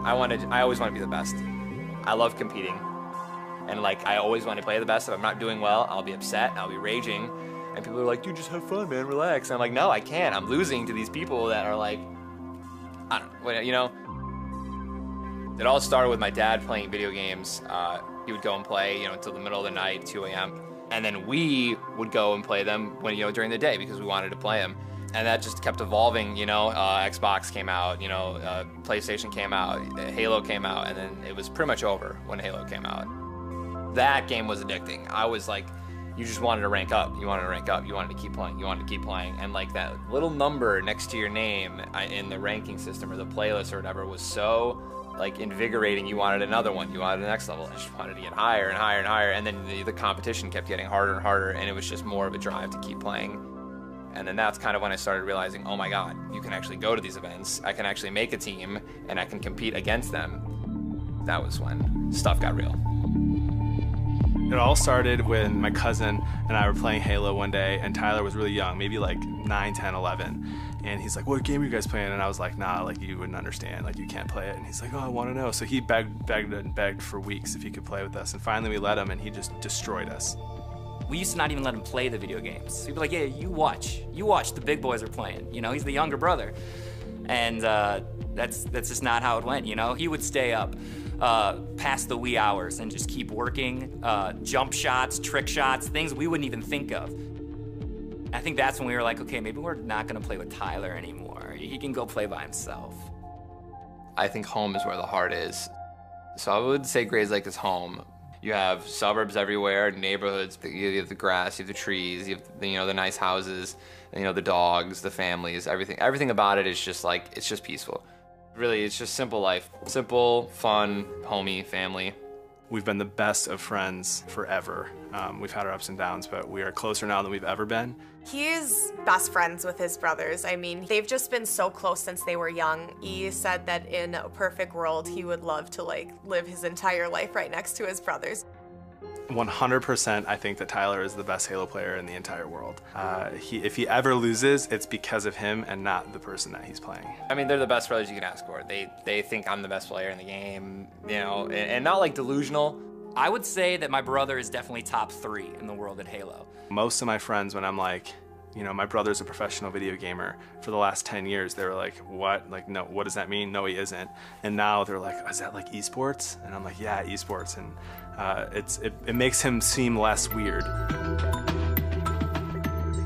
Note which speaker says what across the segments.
Speaker 1: I always want to be the best. I love competing. And like, I always want to play the best. If I'm not doing well, I'll be upset, I'll be raging. And people are like, dude, just have fun, man, relax. And I'm like, no, I can't. I'm losing to these people that are like, I don't know, you know? It all started with my dad playing video games. He would go and play, you know, until the middle of the night, 2 a.m. And then we would go and play them when, you know, during the day because we wanted to play them. And that just kept evolving, you know. Xbox came out, you know, PlayStation came out, Halo came out, and then it was pretty much over when Halo came out. That game was addicting. I was like, you just wanted to rank up. You wanted to rank up. You wanted to keep playing. You wanted to keep playing. And like that little number next to your name in the ranking system or the playlist or whatever was so like invigorating. You wanted another one. You wanted the next level. I just wanted to get higher and higher and higher. And then the competition kept getting harder and harder. And it was just more of a drive to keep playing. And then that's kind of when I started realizing, oh my God, you can actually go to these events. I can actually make a team and I can compete against them. That was when stuff got real.
Speaker 2: It all started when my cousin and I were playing Halo one day, and Tyler was really young, maybe like 9, 10, 11. And he's like, what game are you guys playing? And I was like, nah, like you wouldn't understand, like you can't play it. And he's like, oh, I want to know. So he begged for weeks if he could play with us. And finally we let him, and he just destroyed us.
Speaker 3: We used to not even let him play the video games. He'd be like, yeah, you watch, the big boys are playing. You know, he's the younger brother. And that's just not how it went, you know? He would stay up past the wee hours and just keep working, jump shots, trick shots, things we wouldn't even think of. I think that's when we were like, okay, maybe we're not gonna play with Tyler anymore. He can go play by himself.
Speaker 1: I think home is where the heart is. So I would say Gray's Lake is home. You have suburbs everywhere, neighborhoods, you have the grass, you have the trees, you have the, you know, the nice houses, you know, the dogs, the families, everything about it is just like, it's just peaceful. Really, it's just simple life. Simple, fun, homey, family.
Speaker 2: We've been the best of friends forever. We've had our ups and downs, but we are closer now than we've ever been.
Speaker 4: He's best friends with his brothers. I mean, they've just been so close since they were young. He said that in a perfect world, he would love to like live his entire life right next to his brothers.
Speaker 2: 100% I think that Tyler is the best Halo player in the entire world. If he ever loses, it's because of him and not the person that he's playing.
Speaker 1: I mean, they're the best brothers you can ask for. They think I'm the best player in the game, you know, and not like delusional.
Speaker 3: I would say that my brother is definitely top 3 in the world at Halo.
Speaker 2: Most of my friends, when I'm like, you know, my brother's a professional video gamer, for the last 10 years, they were like, what? Like, no, what does that mean? No, he isn't. And now they're like, is that like esports? And I'm like, yeah, esports. And it makes him seem less weird.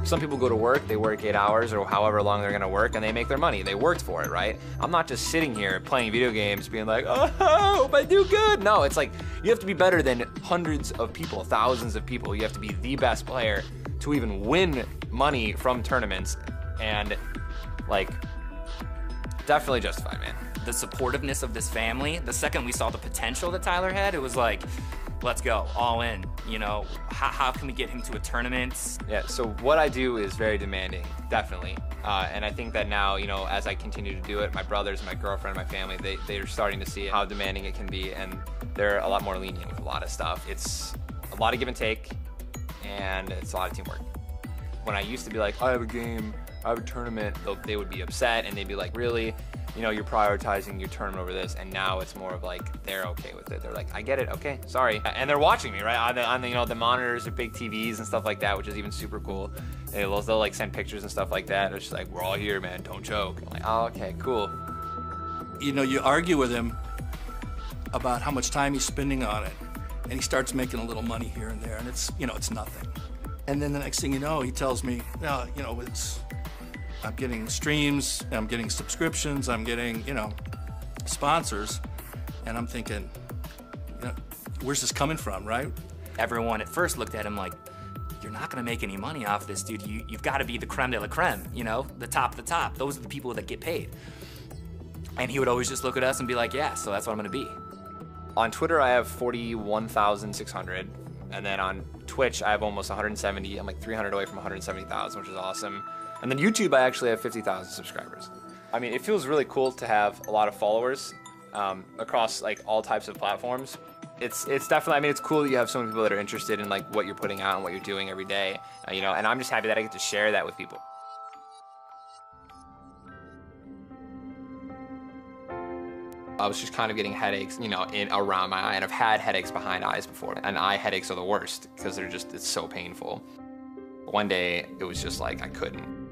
Speaker 1: Some people go to work, they work 8 hours or however long they're gonna work, and they make their money. They worked for it, right? I'm not just sitting here playing video games being like, oh, I hope I do good. No, it's like, you have to be better than hundreds of people, thousands of people. You have to be the best player to even win money from tournaments, and like, definitely justified, man.
Speaker 3: The supportiveness of this family, the second we saw the potential that Tyler had, it was like, let's go, all in. You know, how can we get him to a tournament?
Speaker 1: Yeah, so what I do is very demanding, definitely. And I think that now, you know, as I continue to do it, my brothers, my girlfriend, my family, they're starting to see how demanding it can be, and they're a lot more lenient with a lot of stuff. It's a lot of give and take, and it's a lot of teamwork. When I used to be like, I have a game, I have a tournament, they would be upset, and they'd be like, really? You know, you're prioritizing your tournament over this, and now it's more of like, they're okay with it. They're like, I get it, okay, sorry. And they're watching me, right? On the you know, the monitors or big TVs and stuff like that, which is even super cool. They'll like send pictures and stuff like that. It's just like, we're all here, man, don't choke. I'm like, oh, okay, cool.
Speaker 5: You know, you argue with him about how much time he's spending on it, and he starts making a little money here and there, and it's, you know, it's nothing. And then the next thing you know, he tells me, you know, I'm getting streams, I'm getting subscriptions, I'm getting, you know, sponsors, and I'm thinking, you know, where's this coming from, right?
Speaker 3: Everyone at first looked at him like, you're not gonna make any money off this, dude. You've gotta be the creme de la creme, you know, the top of the top. Those are the people that get paid. And he would always just look at us and be like, yeah, so that's what I'm gonna be.
Speaker 1: On Twitter, I have 41,600, and then on Twitch, I have almost 170. I'm like 300 away from 170,000, which is awesome. And then YouTube, I actually have 50,000 subscribers. I mean, it feels really cool to have a lot of followers across like all types of platforms. It's definitely, I mean, it's cool that you have so many people that are interested in like what you're putting out and what you're doing every day, you know, and I'm just happy that I get to share that with people. I was just kind of getting headaches, you know, around my eye, and I've had headaches behind eyes before, and eye headaches are the worst because it's so painful. One day, it was just like I couldn't.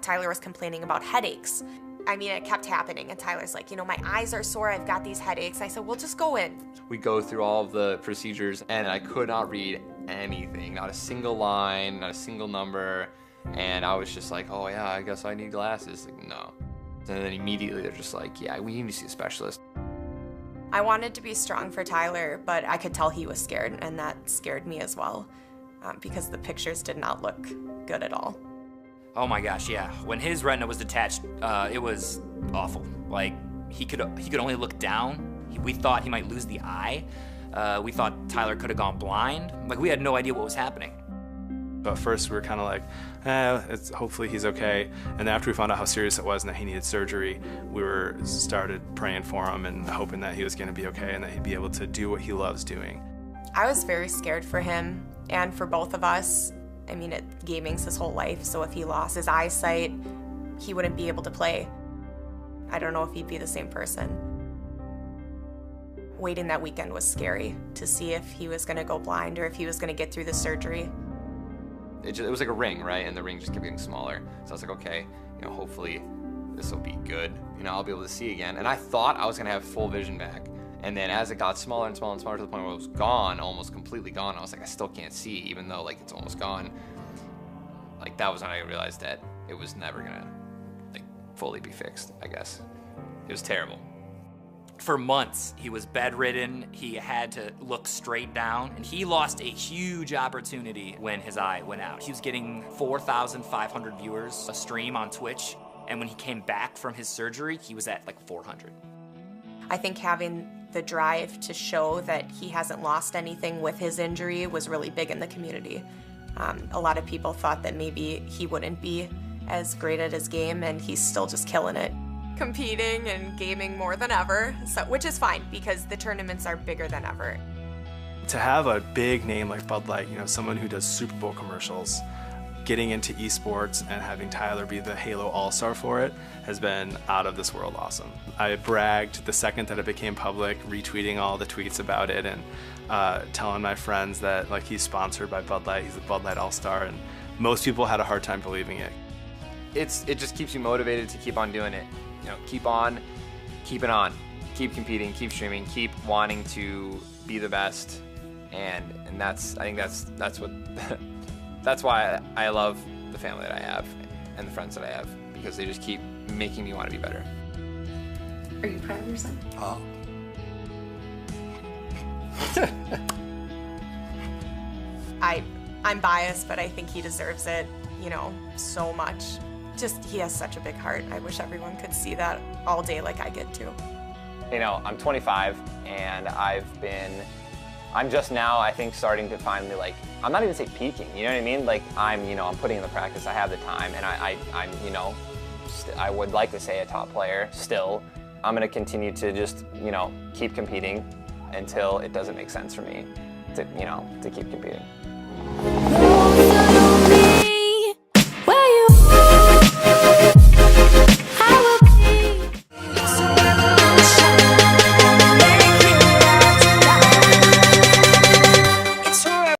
Speaker 4: Tyler was complaining about headaches. I mean, it kept happening, and Tyler's like, you know, my eyes are sore, I've got these headaches. I said, well, just go in.
Speaker 1: We go through all of the procedures, and I could not read anything, not a single line, not a single number, and I was just like, oh yeah, I guess I need glasses. Like, no. And then immediately they're just like, yeah, we need to see a specialist.
Speaker 4: I wanted to be strong for Tyler, but I could tell he was scared, and that scared me as well, because the pictures did not look good at all.
Speaker 3: Oh my gosh, yeah. When his retina was detached, it was awful. Like, he could only look down. We thought he might lose the eye. We thought Tyler could have gone blind. Like, we had no idea what was happening.
Speaker 2: But first we were kind of like, hopefully he's okay. And then after we found out how serious it was and that he needed surgery, we started praying for him and hoping that he was gonna be okay and that he'd be able to do what he loves doing.
Speaker 4: I was very scared for him and for both of us. I mean, gaming's his whole life, so if he lost his eyesight, he wouldn't be able to play. I don't know if he'd be the same person. Waiting that weekend was scary to see if he was gonna go blind or if he was gonna get through the surgery.
Speaker 1: It was like a ring, right? And the ring just kept getting smaller. So I was like, okay, you know, hopefully this will be good. You know, I'll be able to see again. And I thought I was gonna have full vision back. And then as it got smaller and smaller and smaller to the point where it was gone, almost completely gone, I was like, I still can't see, even though like it's almost gone. Like that was when I realized that it was never gonna like fully be fixed, I guess. It was terrible.
Speaker 3: For months, he was bedridden. He had to look straight down, and he lost a huge opportunity when his eye went out. He was getting 4,500 viewers a stream on Twitch, and when he came back from his surgery, he was at like 400.
Speaker 4: I think having the drive to show that he hasn't lost anything with his injury was really big in the community. A lot of people thought that maybe he wouldn't be as great at his game, and he's still just killing it. Competing and gaming more than ever, which is fine because the tournaments are bigger than ever.
Speaker 2: To have a big name like Bud Light, you know, someone who does Super Bowl commercials, getting into esports and having Tyler be the Halo All-Star for it has been out of this world awesome. I bragged the second that it became public, retweeting all the tweets about it and telling my friends that like he's sponsored by Bud Light, he's a Bud Light All-Star, and most people had a hard time believing it.
Speaker 1: It just keeps you motivated to keep on doing it. You know, keep on, keep it on, keep competing, keep streaming, keep wanting to be the best, and I think that's what that's why I love the family that I have and the friends that I have, because they just keep making me want to be better.
Speaker 6: Are you proud of your son?
Speaker 5: Oh.
Speaker 4: I'm biased, but I think he deserves it, you know, so much. Just, he has such a big heart. I wish everyone could see that all day like I get to.
Speaker 1: You know, I'm 25 and I'm just now, I think, starting to finally, like, I'm not even say peaking, you know what I mean? Like, I'm putting in the practice, I have the time, and I'm, you know, I would like to say a top player still. I'm gonna continue to just, you know, keep competing until it doesn't make sense for me to, you know, to keep competing.